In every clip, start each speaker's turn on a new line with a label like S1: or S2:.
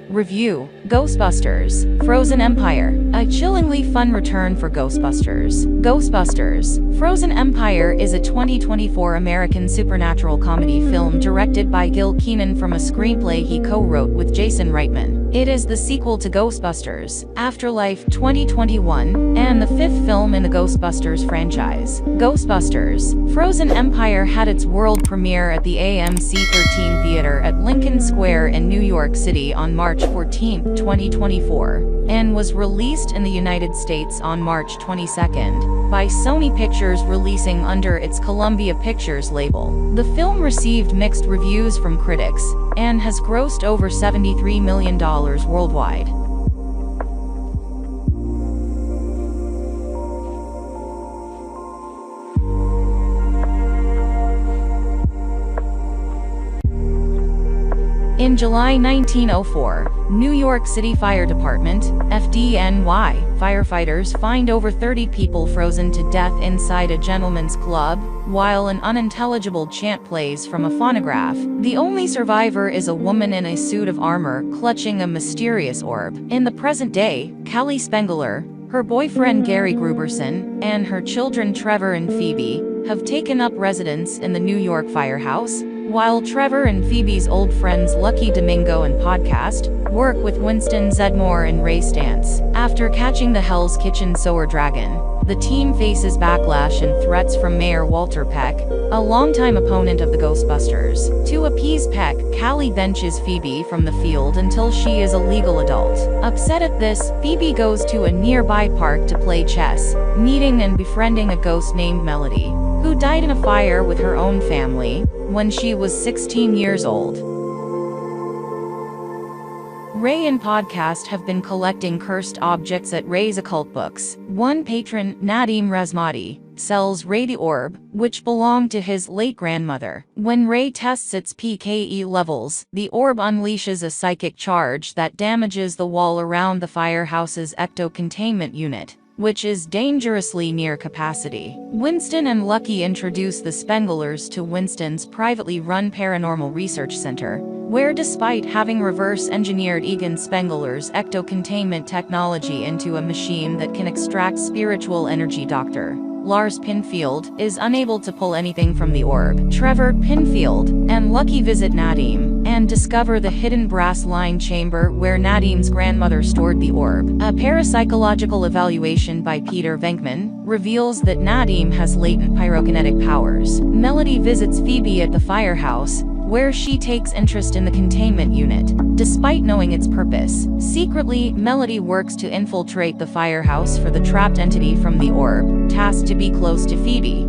S1: Review: Ghostbusters: Frozen Empire. A chillingly fun return for Ghostbusters. Ghostbusters: Frozen Empire is a 2024 American supernatural comedy film directed by Gil Kenan from a screenplay he co-wrote with Jason Reitman. It is the sequel to Ghostbusters: Afterlife 2021, and the fifth film in the Ghostbusters franchise. Ghostbusters: Frozen Empire had its world premiere at the AMC 13 Theater at Lincoln Square in New York City on March 14, 2024, and was released in the United States on March 22 by Sony Pictures, releasing under its Columbia Pictures label. The film received mixed reviews from critics and has grossed over $73 million worldwide. In July 1904, New York City Fire Department, FDNY, firefighters find over 30 people frozen to death inside a gentleman's club, while an unintelligible chant plays from a phonograph. The only survivor is a woman in a suit of armor clutching a mysterious orb. In the present day, Callie Spengler, her boyfriend Gary Gruberson, and her children Trevor and Phoebe have taken up residence in the New York firehouse, while Trevor and Phoebe's old friends Lucky Domingo and Podcast work with Winston Zeddemore and Ray Stantz. After catching the Hell's Kitchen Sower Dragon, the team faces backlash and threats from Mayor Walter Peck, a longtime opponent of the Ghostbusters. To appease Peck, Callie benches Phoebe from the field until she is a legal adult. Upset at this, Phoebe goes to a nearby park to play chess, meeting and befriending a ghost named Melody, who died in a fire with her own family when she was 16 years old. Ray and Podcast have been collecting cursed objects at Ray's occult books. One patron, Nadim Razmati, sells Ray the orb, which belonged to his late grandmother. When Ray tests its PKE levels, the orb unleashes a psychic charge that damages the wall around the firehouse's ecto-containment unit, which is dangerously near capacity. Winston and Lucky introduce the Spenglers to Winston's privately run paranormal research center, where despite having reverse-engineered Egon Spengler's ecto-containment technology into a machine that can extract spiritual energy, Dr. Lars Pinfield is unable to pull anything from the orb. Trevor, Pinfield, and Lucky visit Nadim and discover the hidden brass-lined chamber where Nadim's grandmother stored the orb. A parapsychological evaluation by Peter Venkman reveals that Nadim has latent pyrokinetic powers. Melody visits Phoebe at the firehouse, where she takes interest in the containment unit, despite knowing its purpose. Secretly, Melody works to infiltrate the firehouse for the trapped entity from the orb, tasked to be close to Phoebe.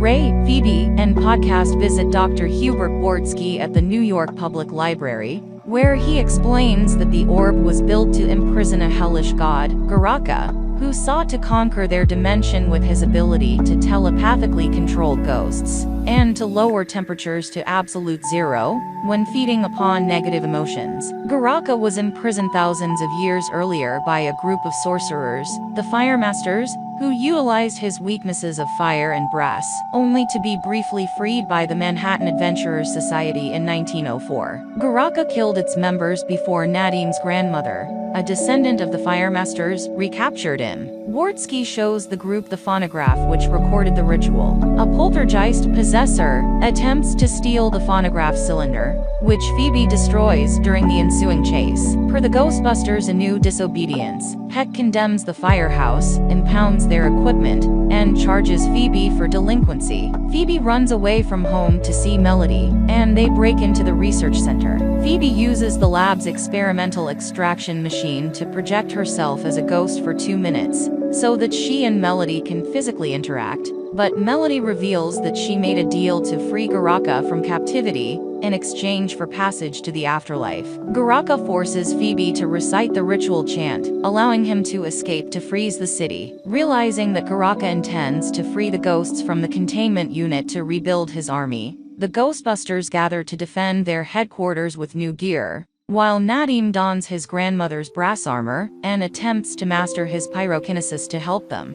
S1: Ray, Phoebe, and Podcast visit Dr. Hubert Wardski at the New York Public Library, where he explains that the orb was built to imprison a hellish god, Garaka, who sought to conquer their dimension with his ability to telepathically control ghosts, and to lower temperatures to absolute zero when feeding upon negative emotions. Garaka was imprisoned thousands of years earlier by a group of sorcerers, the Firemasters, who utilized his weaknesses of fire and brass, only to be briefly freed by the Manhattan Adventurers Society in 1904. Garaka killed its members before Nadim's grandmother, a descendant of the Firemasters, recaptured him. Wardski shows the group the phonograph which recorded the ritual. A poltergeist possessor attempts to steal the phonograph cylinder, which Phoebe destroys during the ensuing chase. Per the Ghostbusters' anew disobedience, Peck condemns the firehouse, impounds their equipment, and charges Phoebe for delinquency. Phoebe runs away from home to see Melody, and they break into the research center. Phoebe uses the lab's experimental extraction machine to project herself as a ghost for 2 minutes, so that she and Melody can physically interact, but Melody reveals that she made a deal to free Garaka from captivity in exchange for passage to the afterlife. Garaka forces Phoebe to recite the ritual chant, allowing him to escape to freeze the city. Realizing that Garaka intends to free the ghosts from the containment unit to rebuild his army, the Ghostbusters gather to defend their headquarters with new gear, while Nadim dons his grandmother's brass armor and attempts to master his pyrokinesis to help them.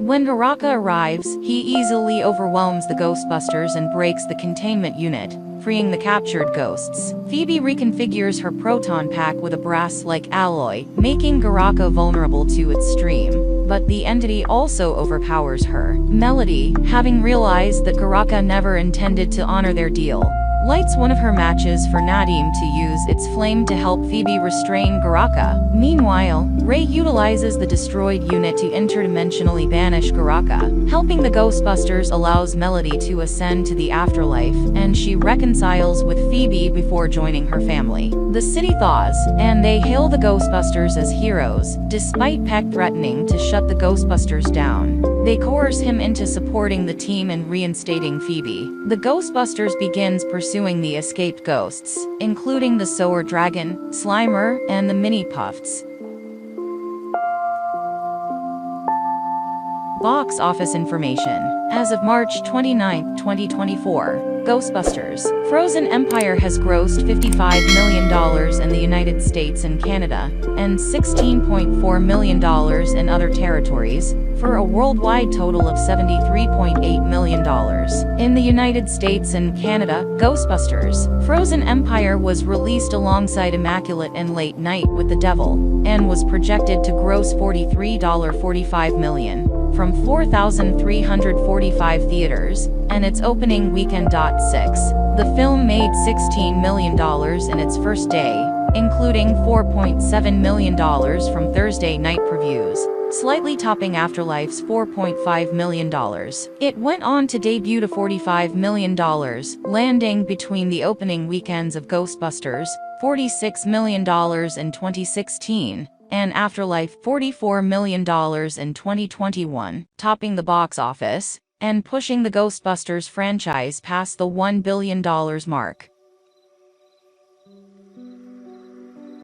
S1: When Garaka arrives, he easily overwhelms the Ghostbusters and breaks the containment unit, freeing the captured ghosts. Phoebe reconfigures her proton pack with a brass-like alloy, making Garaka vulnerable to its stream. But the entity also overpowers her. Melody, having realized that Garaka never intended to honor their deal, lights one of her matches for Nadim to use its flame to help Phoebe restrain Garaka. Meanwhile, Ray utilizes the destroyed unit to interdimensionally banish Garaka. Helping the Ghostbusters allows Melody to ascend to the afterlife, and she reconciles with Phoebe before joining her family. The city thaws, and they hail the Ghostbusters as heroes, despite Peck threatening to shut the Ghostbusters down. They coerce him into supporting the team and reinstating Phoebe. The Ghostbusters begins pursuing the escaped ghosts, including the Sower Dragon, Slimer, and the Mini Puffs. Box office information. As of March 29, 2024, Ghostbusters: Frozen Empire has grossed $55 million in the United States and Canada, and $16.4 million in other territories, for a worldwide total of $73.8 million. In the United States and Canada, Ghostbusters: Frozen Empire was released alongside Immaculate and Late Night with the Devil, and was projected to gross $43.45 million. From 4,345 theaters, and its opening weekend. 6. The film made $16 million in its first day, including $4.7 million from Thursday night previews, slightly topping Afterlife's $4.5 million. It went on to debut to $45 million, landing between the opening weekends of Ghostbusters, $46 million in 2016, and Afterlife, $44 million in 2021, topping the box office and pushing the Ghostbusters franchise past the $1 billion mark.